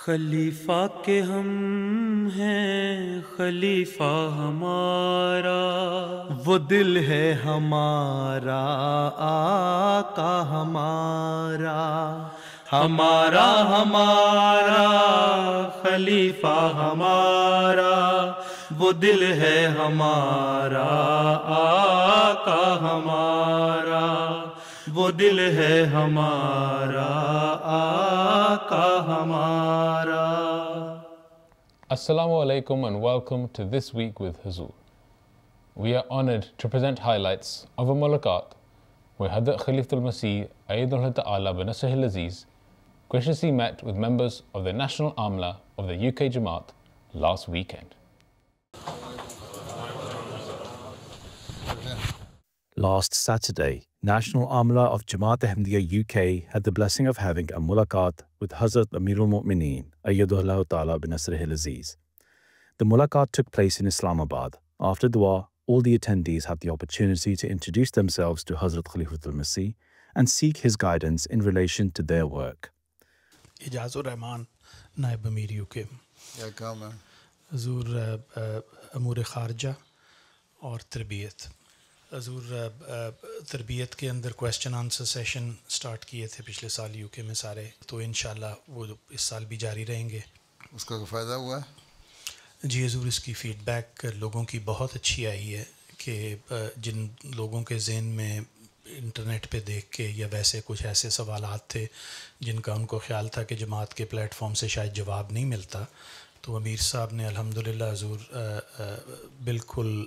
خلیفہ کے ہم ہیں خلیفہ ہمارا، وہ دل ہے ہمارا آقا ہمارا، ہمارا ہمارا خلیفہ ہمارا، وہ دل ہے ہمارا آقا ہمارا، وہ دل ہے ہمارا آقا ہمارا۔ Assalamu alaikum and welcome to This Week with Huzur. We are honoured to present highlights of a mulaqat where Hadrat Khalifatul Masih Ayyadullah Ta'ala bin Nasrihil Aziz graciously met with members of the National Amla of the UK Jamaat last weekend. Last Saturday, National Amla of Jamaat Ahmadiyya UK had the blessing of having a mulaqat with Hazrat Amirul Mu'mineen Ayyadullah Ta'ala bin Nasrihil Aziz. The mulaqat took place in Islamabad. After dua, all the attendees had the opportunity to introduce themselves to Hazrat Khalifatul Masih and seek his guidance in relation to their work. Ijazur Rahman, Naib Amir UK. کیا کام ہے؟ حضور امور خارجہ اور تربیت. حضور تربیت کے اندر کویسچن آنسر سیشن سٹارٹ کیے تھے پچھلے سال یو کے میں سارے، تو انشاءاللہ وہ اس سال بھی جاری رہیں گے. اس کا فائدہ ہوا ہے؟ جی حضور، اس کی فیڈ بیک لوگوں کی بہت اچھی آئی ہے کہ جن لوگوں کے ذہن میں انٹرنیٹ پہ دیکھ کے یا ویسے کچھ ایسے سوالات تھے جن کا ان کو خیال تھا کہ جماعت کے پلیٹ فارم سے شاید جواب نہیں ملتا، تو امیر صاحب نے الحمدللہ حضور بالکل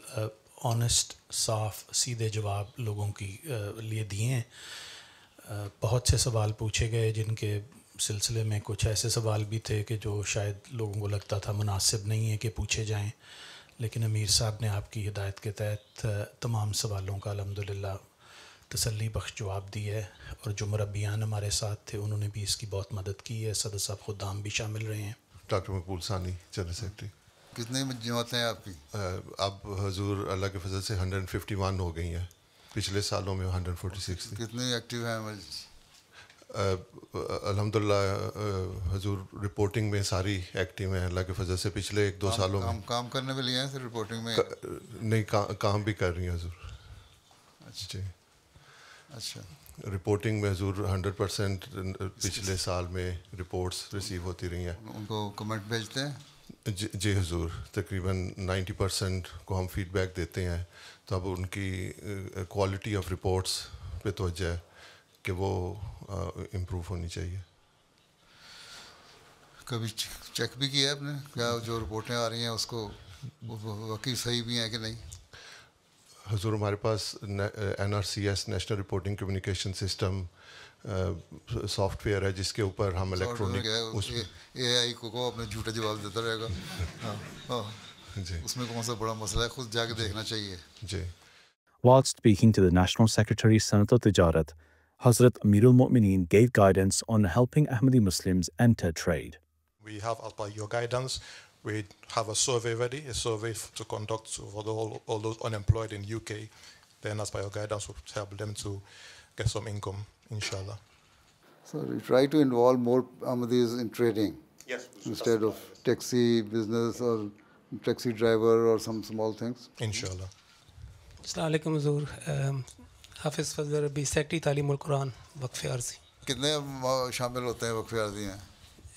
آنیسٹ، صاف، سیدھے جواب لوگوں کی لیے دیے ہیں. بہت سے سوال پوچھے گئے جن کے سلسلے میں کچھ ایسے سوال بھی تھے کہ جو شاید لوگوں کو لگتا تھا مناسب نہیں ہے کہ پوچھے جائیں، لیکن امیر صاحب نے آپ کی ہدایت کے تحت تمام سوالوں کا الحمدللہ تسلی بخش جواب دی ہے، اور جو مربیان ہمارے ساتھ تھے انہوں نے بھی اس کی بہت مدد کی ہے. صدر صاحب خدام بھی شامل رہے ہیں. ڈاکٹر مقبول ثانی جنرل سیکرٹری. کتنے جماعتیں ہیں آپ کی؟ اب حضور اللہ کے فضل سے 151 ہو گئی ہیں، پچھلے سالوں میں 146 تھی. کتنے ایکٹیو ہیں؟ الحمدللہ حضور رپورٹنگ میں ساری ایکٹیو ہیں اللہ کے فضل سے. پچھلے 1-2 سالوں میں کام کرنے میں لیے ہیں صرف رپورٹنگ میں؟ نہیں، کام بھی کر رہی ہیں حضور. جی اچھا. رپورٹنگ میں حضور 100% پچھلے سال میں رپورٹس ریسیو ہوتی رہی ہیں. ان کو کمنٹ بھیجتے ہیں؟ جی حضور، تقریباً 90% کو ہم فیڈ بیک دیتے ہیں، تو اب ان کی کوالٹی آف رپورٹس پہ توجہ ہے کہ وہ امپروو ہونی چاہیے. کبھی چیک بھی کیا ہے آپ نے کیا جو رپورٹیں آ رہی ہیں اس کو واقعی صحیح بھی ہیں کہ نہیں؟ حضور ہمارے پاس NRCS national reporting communication system soft where ہے جس کے اوپر ہم الیکٹرانک اے آئی کو اپنے جھوٹے جواب دیتا رہے گا. جی اس میں کون سا بڑا مسئلہ ہے؟ خود جا کے دیکھنا چاہیے. جی. Whilst speaking to the National Secretary Sanat Tijarat, Hazrat Amirul Mu'mineen gave guidance on helping Ahmadi Muslims enter trade. We have, as per your guidance, we have a survey ready, a survey to conduct for all those unemployed in UK. Then as per your guidance, we'll help them to get some income, inshallah. So we try to involve more Ahmadis in trading. Yes. Instead of taxi business or taxi driver or some small things. Inshallah. السلام علیکم حضور. حافظ فضل ربی، secretary تعلیم القرآن وقف عارضی. کتنے شامل ہوتے ہیں وقف عارضی ہیں؟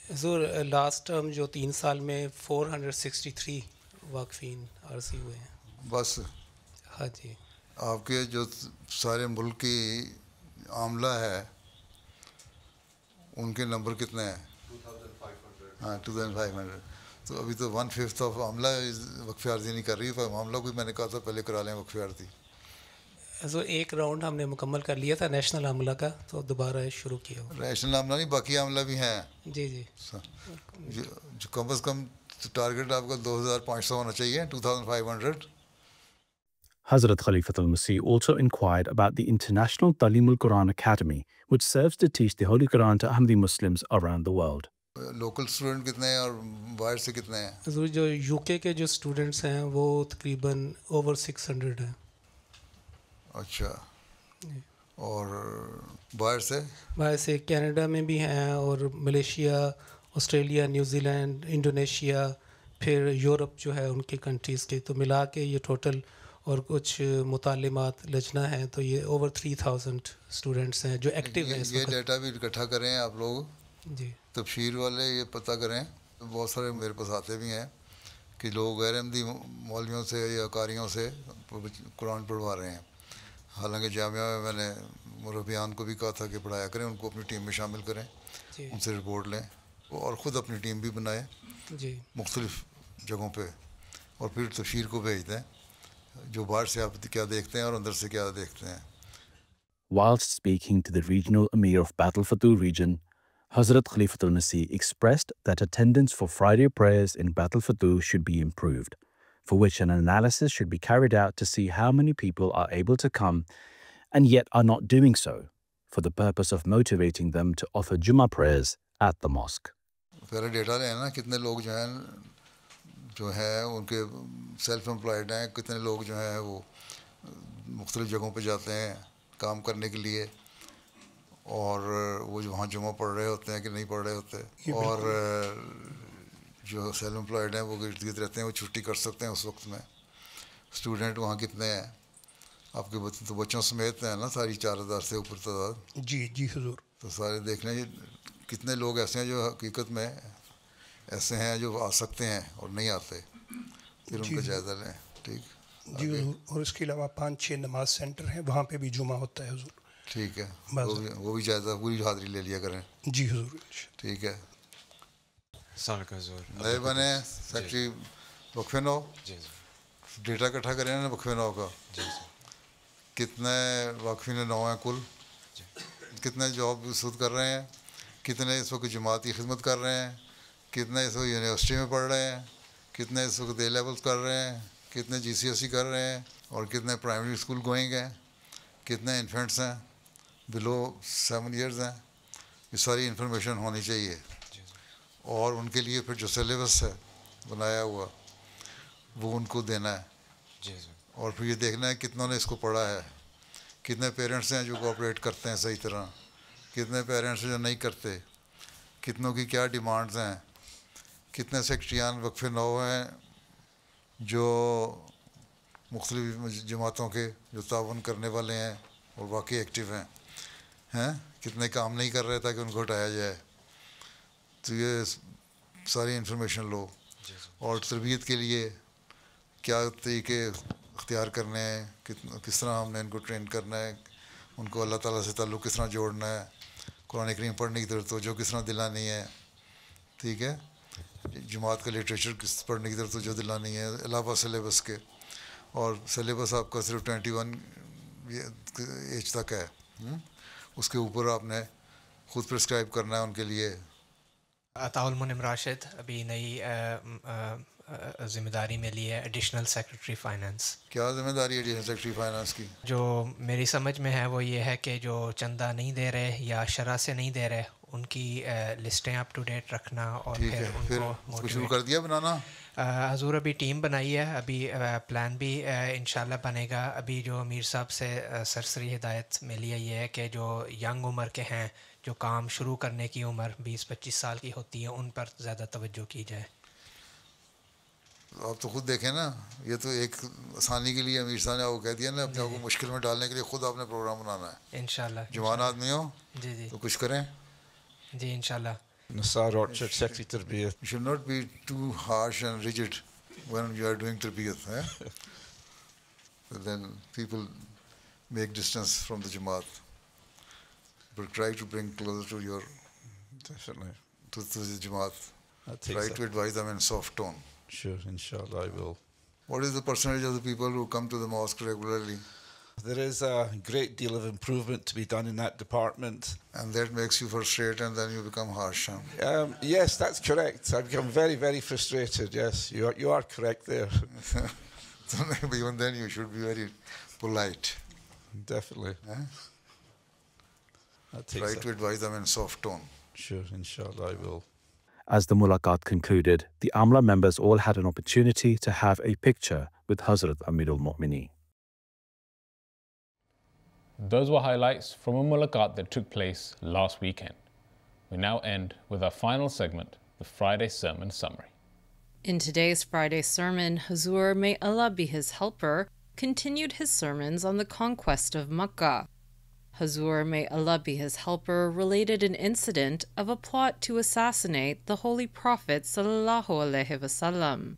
حضور لاسٹ ٹرم جو 3 سال میں 463 واقفین عارضی ہوئے ہیں بس. ہاں جی. آپ کے جو سارے ملک کی عاملہ ہے ان کے نمبر کتنے ہیں؟ 2500. ہاں 2500. تو ابھی تو 1/5 آف عاملہ وقف عارضی نہیں کر رہی. معاملہ کوئی میں نے کہا تھا پہلے کرا لیں وقف عارضی. حضور ایک راؤنڈ ہم نے مکمل کر لیا تھا نیشنل عاملہ کا، تو دوبارہ شروع کیا. نیشنل عاملہ نہیں، باقی عاملہ بھی ہیں. جی جی. جو کم از کم ٹارگیٹ آپ کا 2500 ہونا چاہیے. 2500. Hazrat Khalifatul Masih also inquired about the International Talim al-Quran Academy, which serves to teach the Holy Quran to Ahmadi Muslims around the world. Local student کتنے ہیں اور باہر سے کتنے ہیں؟ حضور جو یو کے جو اسٹوڈنٹس ہیں وہ تقریباً اوور 600 ہیں. اچھا. اور باہر سے کینیڈا میں بھی ہیں اور Malaysia, Australia, New Zealand, Indonesia, پھر یورپ جو ہے ان کی کنٹریز کے، تو ملا کے یہ ٹوٹل اور کچھ متعلمات لجنہ ہیں، تو یہ اوور 3000 اسٹوڈنٹس ہیں جو ایکٹیو ہیں اس یہ وقت. ڈیٹا بھی اکٹھا کریں آپ لوگ، جی تبشیر والے یہ پتہ کریں. بہت سارے میرے پاس آتے بھی ہیں کہ لوگ غیر احمدی مولویوں سے یا قاریوں سے قرآن پڑھوا رہے ہیں. حالانکہ جامعہ میں میں نے مربیان کو بھی کہا تھا کہ پڑھایا کریں، ان کو اپنی ٹیم میں شامل کریں، جی ان سے رپورٹ لیں اور خود اپنی ٹیم بھی بنائیں جی مختلف جگہوں پہ، اور پھر تبشیر کو بھیج دیں جو باہر سے آپ کیا دیکھتے ہیں اور اندر سے کیا دیکھتے ہیں. Whilst speaking to the regional Emir of Battle Fattu region, Hazrat Khalifatul Masih expressed that attendance for Friday prayers in Battle Fattu should be improved, for which an analysis should be carried out to see how many people are able to come and yet are not doing so, for the purpose of motivating them to offer Jummah prayers at the mosque. پہلے data لیں نا، کتنے لوگ جو ہیں ان کے self employed ہیں، کتنے لوگ جو ہیں وہ مختلف جگہوں پہ جاتے ہیں کام کرنے کے لیے، اور وہ جو وہاں جمعہ پڑھ رہے ہوتے ہیں کہ نہیں پڑھ رہے ہوتے، اور جو سیلف امپلائڈ ہیں وہ ارد گرد رہتے ہیں، وہ چھٹی کر سکتے ہیں اس وقت میں. اسٹوڈنٹ وہاں کتنے ہیں آپ کے تو بچوں سمیت ہیں نا، ساری 4000 سے اوپر تعداد. جی جی حضور. تو سارے دیکھ لیں کتنے لوگ ایسے ہیں جو حقیقت میں ایسے ہیں جو آ سکتے ہیں اور نہیں آتے، پھر ان کا جائزہ لیں. ٹھیک جی حضور. اور اس کے علاوہ 5-6 نماز سینٹر ہیں، وہاں پہ بھی جمعہ ہوتا ہے حضور. ٹھیک ہے، وہ بھی جائزہ پوری حاضری لے لیا کریں. جی حضور. ٹھیک ہے. حضور نئے بنے سیکٹری وقفے نو، ڈیٹا اکٹھا کریں نا وقفے نو کا. کتنے واقفین نو ہیں کل، کتنے جاب سود کر رہے ہیں، کتنے اس وقت جماعتی خدمت کر رہے ہیں، کتنے اس وقت یونیورسٹی میں پڑھ رہے ہیں، کتنے اس وقت اے لیولس کر رہے ہیں، کتنے جی سی ایس سی کر رہے ہیں، اور کتنے پرائمری اسکول گوئنگ ہیں، کتنے انفینٹس ہیں بلو 7 ایئرز ہیں. یہ ساری انفارمیشن ہونی چاہیے. اور ان کے لیے پھر جو سلیبس ہے بنایا ہوا وہ ان کو دینا ہے. اور پھر یہ دیکھنا ہے کتنوں نے اس کو پڑھا ہے، کتنے پیرنٹس ہیں جو کوآپریٹ کرتے ہیں صحیح طرح، کتنے پیرنٹس جو نہیں کرتے، کتنوں کی کیا ڈیمانڈز ہیں، کتنے سیکٹریان وقفے نو ہیں جو مختلف جماعتوں کے جو تعاون کرنے والے ہیں اور واقعی ایکٹیو ہیں، کتنے کام نہیں کر رہے تاکہ ان کو ہٹایا جائے. تو یہ ساری انفارمیشن لو. اور تربیت کے لیے کیا طریقے اختیار کرنے ہیں، کس طرح ہم نے ان کو ٹرین کرنا ہے، ان کو اللہ تعالیٰ سے تعلق کس طرح جوڑنا ہے، قرآن کریم پڑھنے کی طرف توجہ کس طرح دلانی ہے. ٹھیک ہے. جماعت کا لٹریچر کس پڑھنے کی طرف توجہ دلانی ہے علاوہ سلیبس کے. اور سلیبس آپ کا صرف 21 ایج تک ہے، اس کے اوپر آپ نے خود پرسکرائب کرنا ہے ان کے لیے. عطاء المنعم راشد ابھی نئی ذمہ داری میں لی ہے، ایڈیشنل سیکرٹری فائنانس. کیا ذمہ داری ہے ایڈیشنل سیکرٹری فائنانس کی؟ جو میری سمجھ میں ہے وہ یہ ہے کہ جو چندہ نہیں دے رہے یا شرح سے نہیں دے رہے ان کی لسٹیں اپ ٹو ڈیٹ رکھنا، اور پھر ان کو شروع کر دیا بنانا. حضور ابھی ٹیم بنائی ہے، ابھی پلان بھی انشاءاللہ بنے گا. ابھی جو امیر صاحب سے سرسری ہدایت ملی ہے یہ ہے کہ جو ینگ عمر کے ہیں، جو کام شروع کرنے کی عمر 20-25 سال کی ہوتی ہے، ان پر زیادہ توجہ کی جائے. آپ تو خود دیکھیں نا، یہ تو ایک آسانی کے لیے امیر صاحب نے وہ کہہ دیا نا، اپنے آپ کو مشکل میں ڈالنے کے لیے خود آپ نے پروگرام بنانا ہے. انشاءاللہ جوان آدمی ہو جی جی تو کچھ کریں. جی انشاءاللہ. Nassar Orchard Secretary Tarbiyat. You should not be too harsh and rigid when you are doing Tarbiyat. Then people make distance from the Jamaat. But try to bring closer to your Definitely. to the Jamaat. Try to advise them in soft tone. Sure, inshallah I will. What is the percentage of the people who come to the mosque regularly? There is a great deal of improvement to be done in that department. And that makes you frustrated and then you become harsh. Yes, that's correct. I become very, very frustrated. Yes, you are correct there. So even then you should be very polite. Definitely. Try to advise them in soft tone. Sure, inshallah I will. As the mulaqat concluded, the Amla members all had an opportunity to have a picture with Hazrat Amirul Mu'mineen. Those were highlights from a mulaqat that took place last weekend. We now end with our final segment, the Friday sermon summary. In today's Friday sermon, Hazur, may Allah be his helper, continued his sermons on the conquest of Makkah. Hazur, may Allah be his helper, related an incident of a plot to assassinate the Holy Prophet sallallahu alaihi wasallam.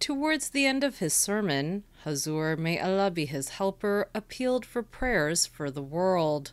Towards the end of his sermon, Hazur, may Allah be his helper, appealed for prayers for the world.